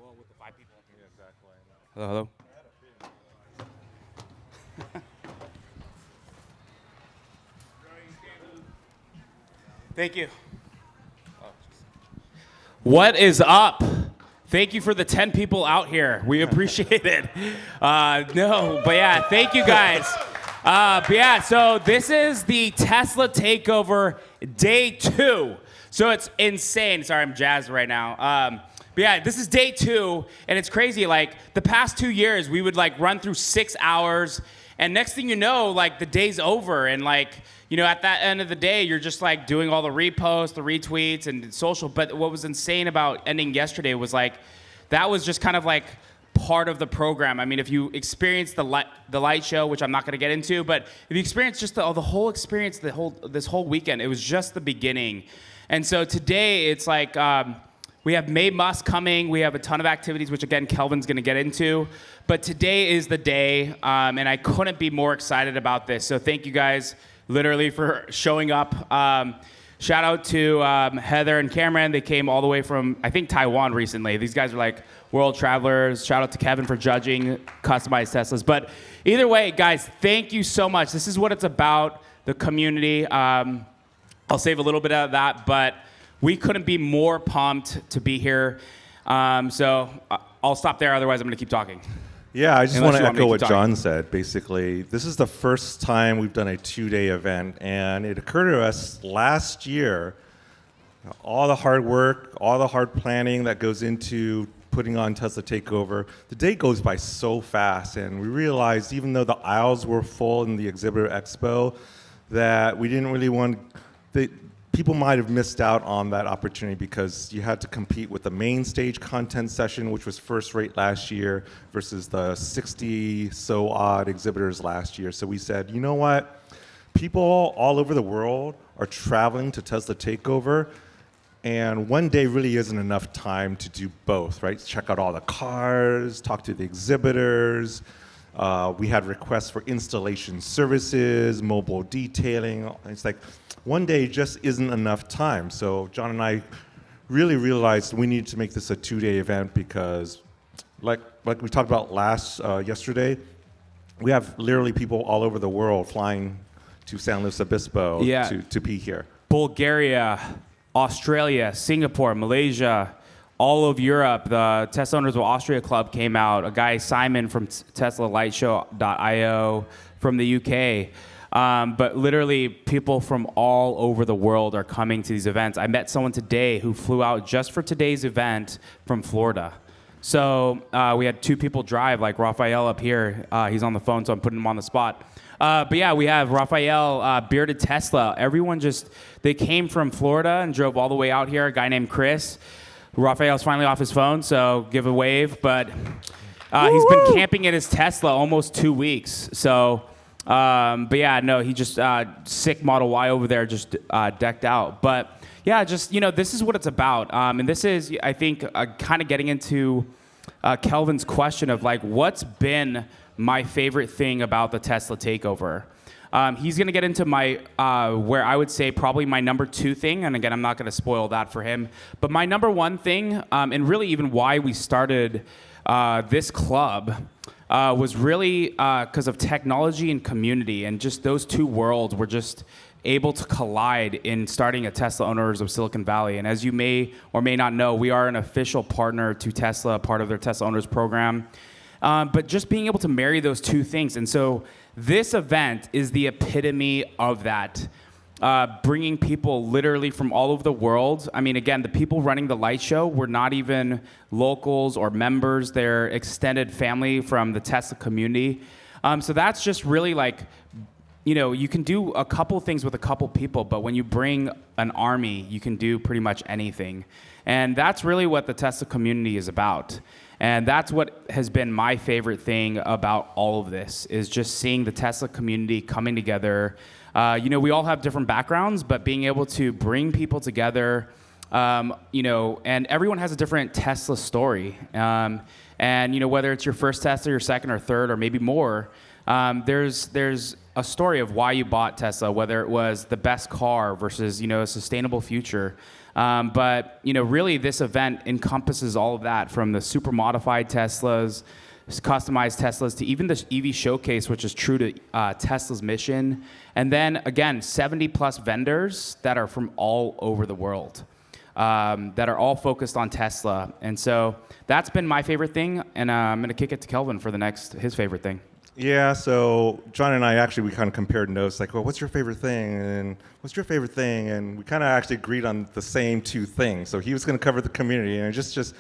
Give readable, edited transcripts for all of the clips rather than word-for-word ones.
well with the 5 people. Yeah, exactly. Hello. Thank you. What is up? Thank you for the 10 people out here. We appreciate it. Thank you guys. So this is the Tesla Takeover Day 2. So it's insane. Sorry, I'm jazzed right now. This is day 2, and it's crazy. Like, the past 2 years, we would, like, run through 6 hours, and next thing you know, like, the day's over, and, like, you know, at that end of the day, you're just, like, doing all the reposts, the retweets, and social. But what was insane about ending yesterday was, like, that was just kind of, like, part of the program. I mean, if you experience the light show, which I'm not going to get into, but if you experience just the whole experience, this whole weekend, it was just the beginning. And so today, it's like... we have May Musk coming. We have a ton of activities, which, again, Kelvin's going to get into. But today is the day, and I couldn't be more excited about this. So thank you guys, literally, for showing up. Shout out to Heather and Cameron. They came all the way from, I think, Taiwan recently. These guys are, like, world travelers. Shout out to Kevin for judging customized Teslas. But either way, guys, thank you so much. This is what it's about, the community. I'll save a little bit of that, but... we couldn't be more pumped to be here. So I'll stop there. Otherwise, I'm going to keep talking. Yeah, I just want to echo what John said. Basically, this is the first time we've done a 2-day event, and it occurred to us last year, all the hard work, all the hard planning that goes into putting on Tesla Takeover, the day goes by so fast, and we realized even though the aisles were full in the exhibitor expo, that we didn't really want... people might have missed out on that opportunity because you had to compete with the main stage content session, which was first rate last year, versus the 60 so odd exhibitors last year. So we said, you know what? People all over the world are traveling to Tesla Takeover, and one day really isn't enough time to do both, right? Check out all the cars, talk to the exhibitors. We had requests for installation services, mobile detailing. It's like, one day just isn't enough time. So John and I really realized we needed to make this a 2-day event because, like we talked about yesterday, we have literally people all over the world flying to San Luis Obispo to be here. Bulgaria, Australia, Singapore, Malaysia, all of Europe. The Tesla Owners of Austria Club came out. A guy, Simon, from TeslaLightShow.io from the UK. But literally, people from all over the world are coming to these events. I met someone today who flew out just for today's event from Florida. So we had 2 people drive, like Raphael up here. He's on the phone, so I'm putting him on the spot. We have Raphael, Bearded Tesla. Everyone they came from Florida and drove all the way out here. A guy named Chris. Raphael's finally off his phone, so give a wave. But he's been camping in his Tesla almost 2 weeks. So... he just sick Model Y over there, just decked out. But yeah, this is what it's about. And this is, I think, kind of getting into Kelvin's question of, like, what's been my favorite thing about the Tesla Takeover. He's going to get into my, where I would say probably my number 2 thing. And again, I'm not going to spoil that for him. But my number 1 thing, and really even why we started this club, was really because of technology and community, and just those 2 worlds were just able to collide in starting a Tesla Owners of Silicon Valley. And as you may or may not know, we are an official partner to Tesla, part of their Tesla Owners program. But just being able to marry those 2 things. And so this event is the epitome of that. Bringing people literally from all over the world. I mean, again, the people running the light show were not even locals or members. They're extended family from the Tesla community. So that's just really like, you can do a couple things with a couple people, but when you bring an army, you can do pretty much anything. And that's really what the Tesla community is about. And that's what has been my favorite thing about all of this, is just seeing the Tesla community coming together. We all have different backgrounds, but being able to bring people together, and everyone has a different Tesla story. And whether it's your first Tesla, your second or third, or maybe more, there's a story of why you bought Tesla, whether it was the best car versus, a sustainable future. But, really this event encompasses all of that, from the super modified Teslas, customized Teslas, to even the EV showcase, which is true to Tesla's mission. And then again, 70 plus vendors that are from all over the world, that are all focused on Tesla. And so that's been my favorite thing. And I'm going to kick it to Kelvin for his favorite thing. Yeah, so John and I we kind of compared notes, like, well, what's your favorite thing? And what's your favorite thing? And we kind of actually agreed on the same two things. So he was going to cover the community, and just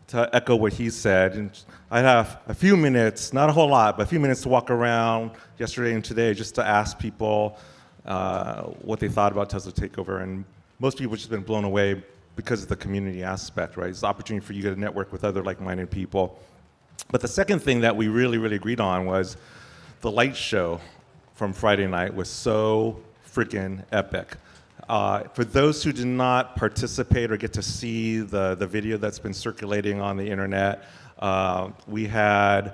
to echo what he said, and I have a few minutes, not a whole lot, but a few minutes to walk around yesterday and today just to ask people what they thought about Tesla Takeover. And most people have just been blown away because of the community aspect, right? It's an opportunity for you to network with other like-minded people. But the second thing that we really, really agreed on was the light show from Friday night was so freaking epic. For those who did not participate or get to see the video that's been circulating on the internet, we had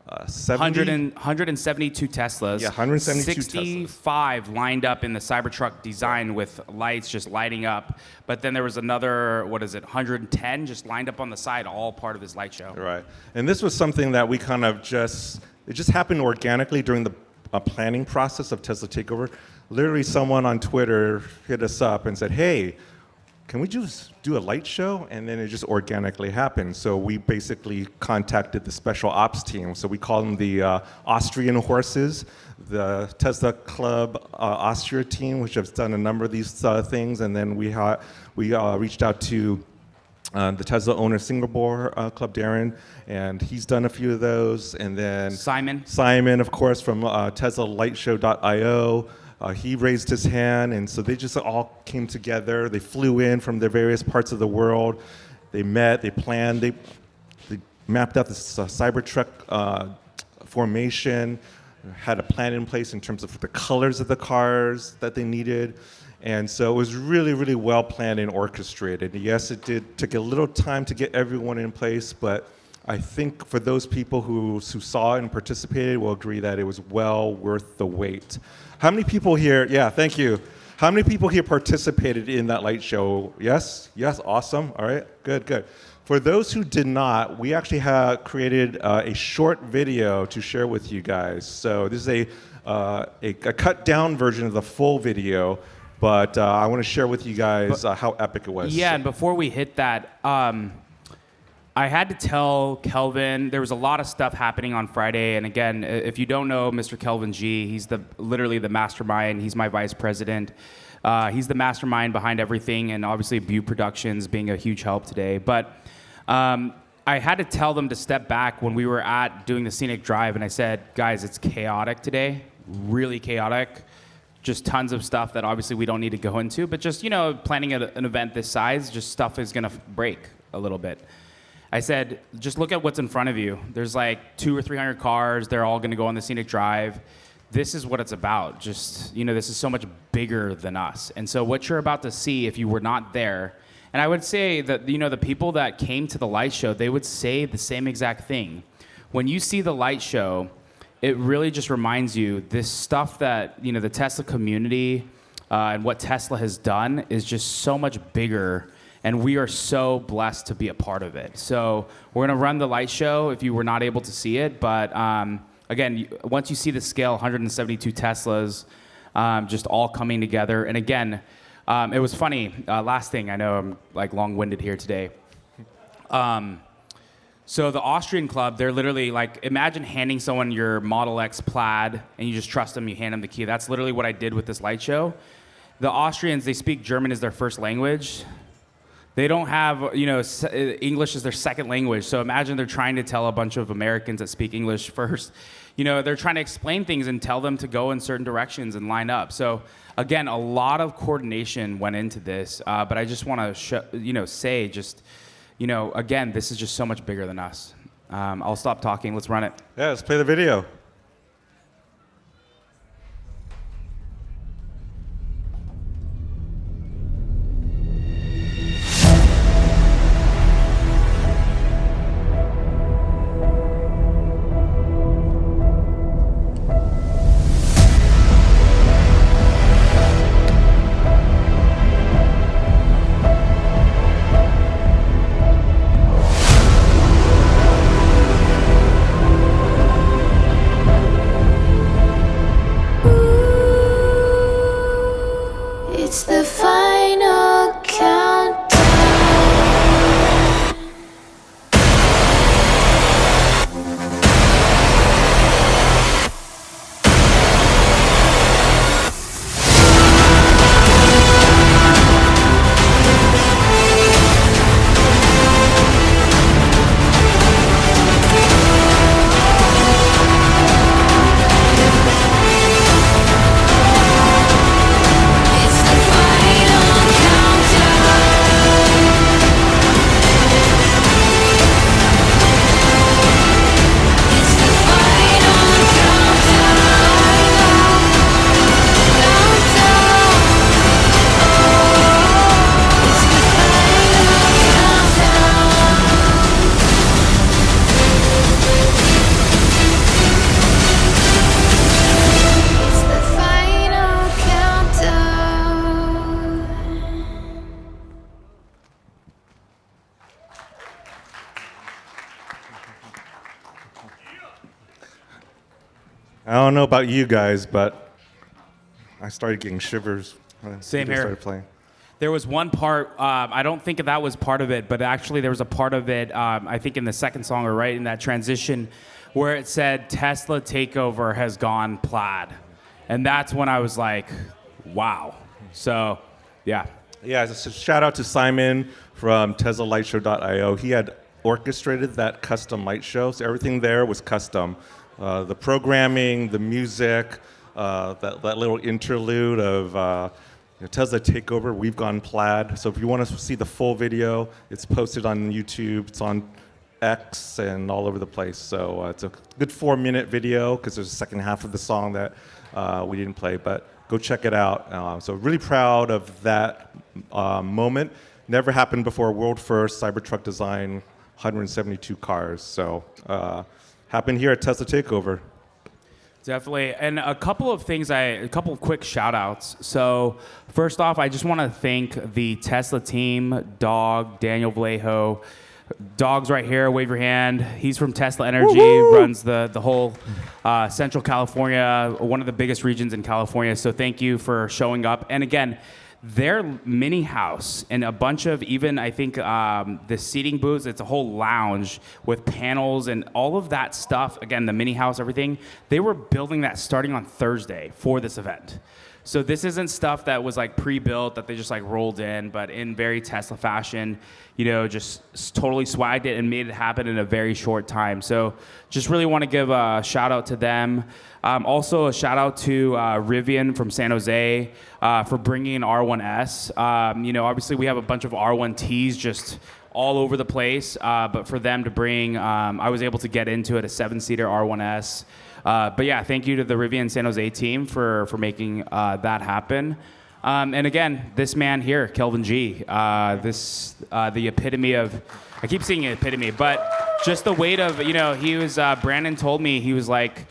172 Teslas. Yeah, 172 65 lined up in the Cybertruck design with lights just lighting up. But then there was another, 110 just lined up on the side, all part of this light show. Right. And this was something that we kind of it just happened organically during the planning process of Tesla Takeover. Literally someone on Twitter hit us up and said, hey, can we just do a light show? And then it just organically happened. So we basically contacted the special ops team. So we call them the Austrian horses, the Tesla Club Austria team, which has done a number of these things. And then we reached out to the Tesla owner Singapore Club, Darren, and he's done a few of those. And then Simon, of course, from TeslaLightShow.io. He raised his hand, and so they just all came together. They flew in from their various parts of the world. They met, they planned, they mapped out this Cybertruck formation, had a plan in place in terms of the colors of the cars that they needed. And so it was really, really well planned and orchestrated. Yes, it took a little time to get everyone in place, but I think for those people who saw it and participated will agree that it was well worth the wait. How many people here, yeah, thank you. How many people here participated in that light show? Yes, awesome, all right, good. For those who did not, we actually have created a short video to share with you guys. So this is a cut down version of the full video, but I want to share with you guys how epic it was. Yeah, and before we hit that, I had to tell Kelvin, there was a lot of stuff happening on Friday. And again, if you don't know Mr. Kelvin G, he's literally the mastermind. He's my vice president. He's the mastermind behind everything, and obviously View Productions being a huge help today. But I had to tell them to step back when we were doing the scenic drive. And I said, guys, it's chaotic today, really chaotic. Just tons of stuff that obviously we don't need to go into. But just, planning an event this size, just stuff is going to break a little bit. I said, just look at what's in front of you. There's like 200 or 300 cars. They're all going to go on the scenic drive. This is what it's about. Just, this is so much bigger than us. And so what you're about to see, if you were not there, and I would say that, the people that came to the light show, they would say the same exact thing. When you see the light show, it really just reminds you this stuff that, the Tesla community and what Tesla has done is just so much bigger. And we are so blessed to be a part of it. So we're going to run the light show if you were not able to see it. But again, once you see the scale, 172 Teslas just all coming together. And again, it was funny. Last thing, I know I'm like long-winded here today. So the Austrian club, they're literally like, imagine handing someone your Model X Plaid and you just trust them, you hand them the key. That's literally what I did with this light show. The Austrians, they speak German as their first language. They don't have, English is their second language. So imagine they're trying to tell a bunch of Americans that speak English first. They're trying to explain things and tell them to go in certain directions and line up. So again, a lot of coordination went into this. But I just want to, say just, again, this is just so much bigger than us. I'll stop talking. Let's run it. Yeah, let's play the video. I don't know about you guys, but I started getting shivers when Same they here. started playing. There was one part, I don't think that was part of it, but actually there was a part of it, I think in the second song or right in that transition, where it said Tesla Takeover has gone plaid. And that's when I was like, wow. So, yeah. Yeah, so shout out to Simon from TeslaLightShow.io. He had orchestrated that custom light show, so everything there was custom. The programming, the music, that little interlude of Tesla Takeover, We've Gone Plaid. So if you want to see the full video, it's posted on YouTube. It's on X and all over the place. So it's a good 4-minute video because there's a second half of the song that we didn't play, but go check it out. So really proud of that moment. Never happened before. World first, Cybertruck design, 172 cars. So happened here at Tesla Takeover. Definitely. And a couple of quick shout outs. So first off, I just want to thank the Tesla team, Dog, Daniel Vallejo. Dog's right here, wave your hand. He's from Tesla Energy, runs the whole Central California, one of the biggest regions in California. So thank you for showing up. And again, their mini house and a bunch of even, I think, the seating booths, it's a whole lounge with panels and all of that stuff. Again, the mini house, everything. They were building that starting on Thursday for this event. So this isn't stuff that was like pre-built that they just like rolled in, but in very Tesla fashion, just totally swagged it and made it happen in a very short time. So just really want to give a shout out to them. Also a shout out to Rivian from San Jose for bringing an R1S. Obviously we have a bunch of R1Ts just all over the place, but for them to bring, I was able to get into it, a 7-seater R1S. But yeah, thank you to the Rivian San Jose team for making that happen. And again, this man here, Kelvin G, the epitome of, I keep saying epitome, but just the weight of, he was, Brandon told me, he was like,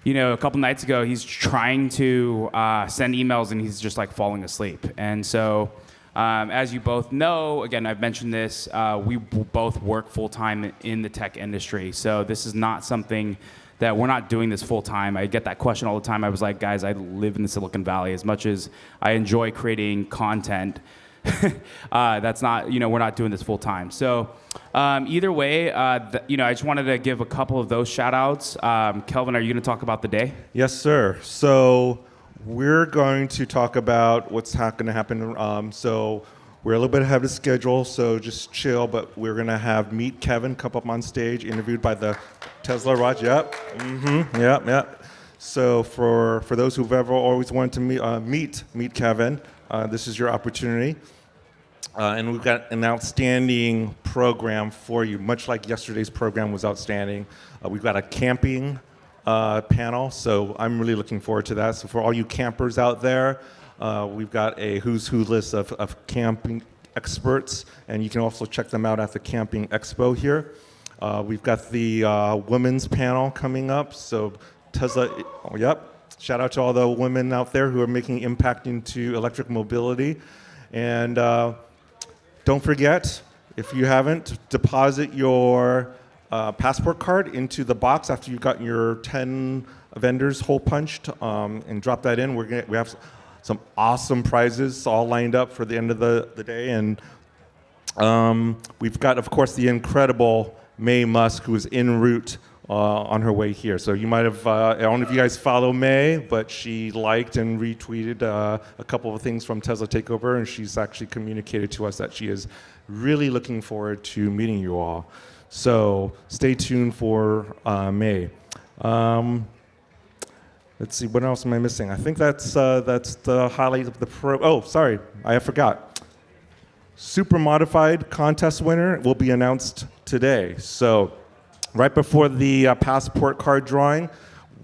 a couple nights ago, he's trying to send emails and he's just like falling asleep. And so, as you both know, again, I've mentioned this, we both work full-time in the tech industry. So this is not something that we're not doing this full time. I get that question all the time. I was like, guys, I live in the Silicon Valley. As much as I enjoy creating content, that's not, we're not doing this full time. So either way, I just wanted to give a couple of those shout outs. Kelvin, are you going to talk about the day? Yes, sir. So we're going to talk about what's going to happen. So we're a little bit ahead of schedule, so just chill, but we're going to have Meet Kevin come up on stage, interviewed by the Tesla Raj. Yep. Yep. So for those who've ever always wanted to meet Kevin, this is your opportunity. And we've got an outstanding program for you, much like yesterday's program was outstanding. We've got a camping panel, so I'm really looking forward to that. So for all you campers out there, we've got a who's who list of camping experts, and you can also check them out at the Camping Expo here. We've got the women's panel coming up, so Tesla, shout out to all the women out there who are making impact into electric mobility. And don't forget, if you haven't, deposit your passport card into the box after you've gotten your 10 vendors hole punched, and drop that in. We have some awesome prizes all lined up for the end of the day. And we've got, of course, the incredible May Musk, who is en route on her way here. So you might have, I don't know if you guys follow May, but she liked and retweeted a couple of things from Tesla Takeover, and she's actually communicated to us that she is really looking forward to meeting you all. So stay tuned for May. Let's see, what else am I missing? I think that's the highlight of the Oh, sorry, I forgot. Super Modified contest winner will be announced today. So right before the passport card drawing,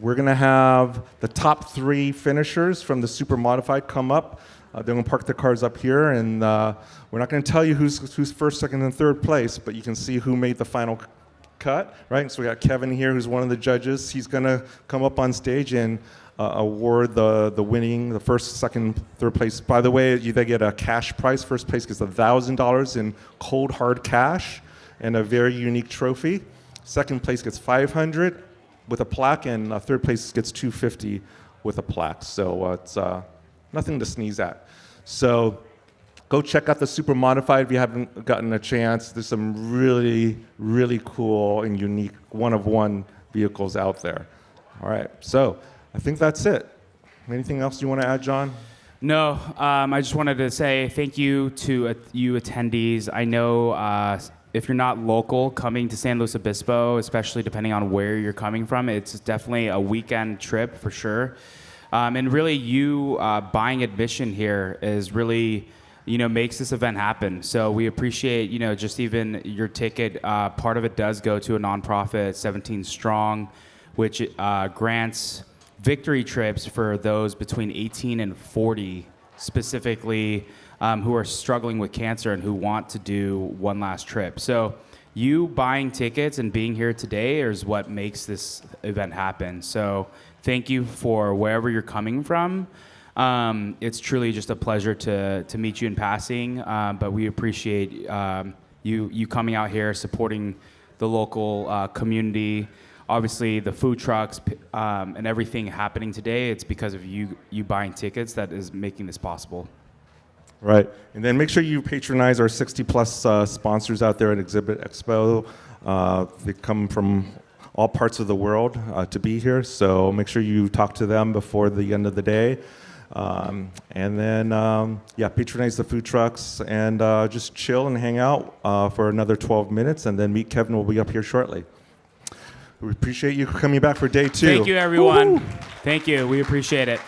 we're going to have the top 3 finishers from the Super Modified come up. They're going to park their cars up here, and we're not going to tell you who's first, second, and third place, but you can see who made the final cut, right? So we got Kevin here, who's one of the judges. He's going to come up on stage and award the first, second, third place. By the way, they get a cash prize. First place gets $1,000 in cold hard cash and a very unique trophy. Second place gets $500, with a plaque, and third place gets $250 with a plaque. So it's nothing to sneeze at. So go check out the Super Modified if you haven't gotten a chance. There's some really, really cool and unique one-of-one vehicles out there. All right, so I think that's it. Anything else you want to add, John? No, I just wanted to say thank you to you attendees. I know if you're not local, coming to San Luis Obispo, especially depending on where you're coming from, it's definitely a weekend trip for sure. And really, you buying admission here is really, makes this event happen. So we appreciate, just even your ticket. Part of it does go to a nonprofit, 17 Strong, which grants victory trips for those between 18 and 40, specifically who are struggling with cancer and who want to do one last trip. So you buying tickets and being here today is what makes this event happen. So thank you for wherever you're coming from. It's truly just a pleasure to meet you in passing, but we appreciate you coming out here, supporting the local community. Obviously, the food trucks and everything happening today, it's because of you buying tickets that is making this possible. Right. And then make sure you patronize our 60-plus sponsors out there at Exhibit Expo. They come from all parts of the world to be here, so make sure you talk to them before the end of the day. And then, patronize the food trucks and just chill and hang out for another 12 minutes, and then Meet Kevin will be up here shortly. We appreciate you coming back for day 2. Thank you, everyone. Thank you. We appreciate it.